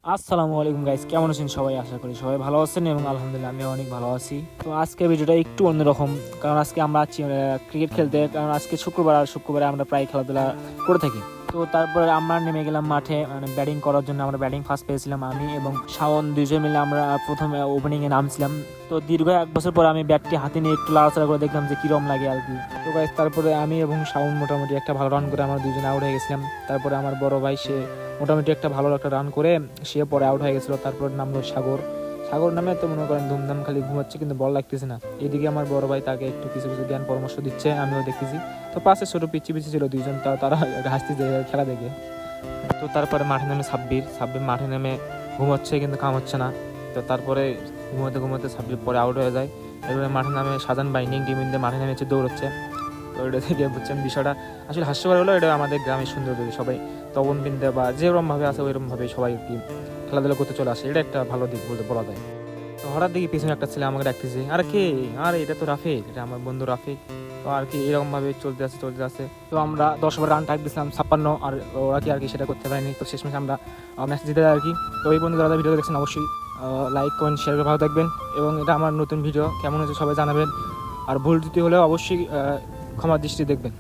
আসসালামু আলাইকুম গাইস, কেমন আছেন সবাই? আশা করি সবাই ভালো আছেন এবং আলহামদুলিল্লাহ আমি অনেক ভালো আছি। তো আজকে ভিডিওটা একটু অন্যরকম, কারণ আজকে আমরা আছি ক্রিকেট খেলতে। কারণ আজকে শুক্রবার, আর শুক্রবারে আমরা প্রায় খেলাধুলা করে থাকি। তো তারপরে আমরা নেমে গেলাম মাঠে, মানে ব্যাটিং করার জন্য। আমরা ব্যাটিং ফার্স্ট পেয়েছিলাম, আমি এবং শাওন দুইজন মিলে আমরা প্রথমে ওপেনিংয়ে নামছিলাম। তো দীর্ঘ 1 বছর পরে আমি ব্যাটটি হাতে নিয়ে একটু লাড়াচাড়া করে দেখলাম যে কিরম লাগে আর কি। তো গাইস, তারপরে আমি এবং শাওন মোটামুটি একটা ভালো রান করে আমরা দুজনে আউট হয়ে গেছিলাম। তারপরে আমার বড় ভাই, সে মোটামুটি একটা ভালো একটা রান করে সে পরে আউট হয়ে গেছিলো। তারপর নামলো সাগর। সাগর নামে তো মনে করেন ধুমধাম খালি ঘুমাচ্ছে, কিন্তু বল লাগতেছে না। এদিকে আমার বড় ভাই তাকে একটু কিছু কিছু জ্ঞান পরামর্শ দিচ্ছে, আমিও দেখতেছি। তো পাশে ছোট পিচ্ছি পিচ্ছি ছিল দুইজন, তারা হাসতেছে খেলা দেখে। তো তারপরে মাঠে নেমে সাব্বির সাব্বির মাঠে নেমে ঘুমাচ্ছে, কিন্তু কাম হচ্ছে না। তো তারপরে ঘুমাতে ঘুমাতে সাব্বির পরে আউট হয়ে যায়। এরপরে মাঠে নামে সাজান বাইন্ডিং টিম ইন্ডিয়া মাঠে নেমেছে দৌড়চ্ছে। তো এটা থেকে বুঝছেন বিষয়টা আসলে হাস্যকর হলো। এটা আমাদের গ্রামের সৌন্দর্য, সবাই তপন বিন্দে বা যেরকমভাবে আছে ওইরকমভাবে সবাই আর কি খেলাধুলা করতে চলে আসে। এটা একটা ভালো দিক বলতে বলা যায়। তো হঠাৎ দেখি পিছনে একটা ছেলে আমাকে ডাকতেছে, আর কে? আর এটা তো রাফিক, এটা আমার বন্ধু রাফিক। তো আর কি এরকমভাবে চলতে আছে। তো আমরা 10 ওভার রান টার্গেট দিয়েছিলাম 56, আর ওরা কি আর কি সেটা করতে পারেনি। তো শেষমেশ আমরা ম্যাচ জিতে যাই আর কি। তো এই বন্ধু যারা ভিডিও দেখছেন অবশ্যই লাইক কমেন্ট শেয়ার করে ভালো থাকবেন, এবং এটা আমার নতুন ভিডিও, কেমন হয়েছে সবাই জানাবেন। আর ভুল ত্রুটি হলেও অবশ্যই ক্ষমার দৃষ্টি দেখবেন।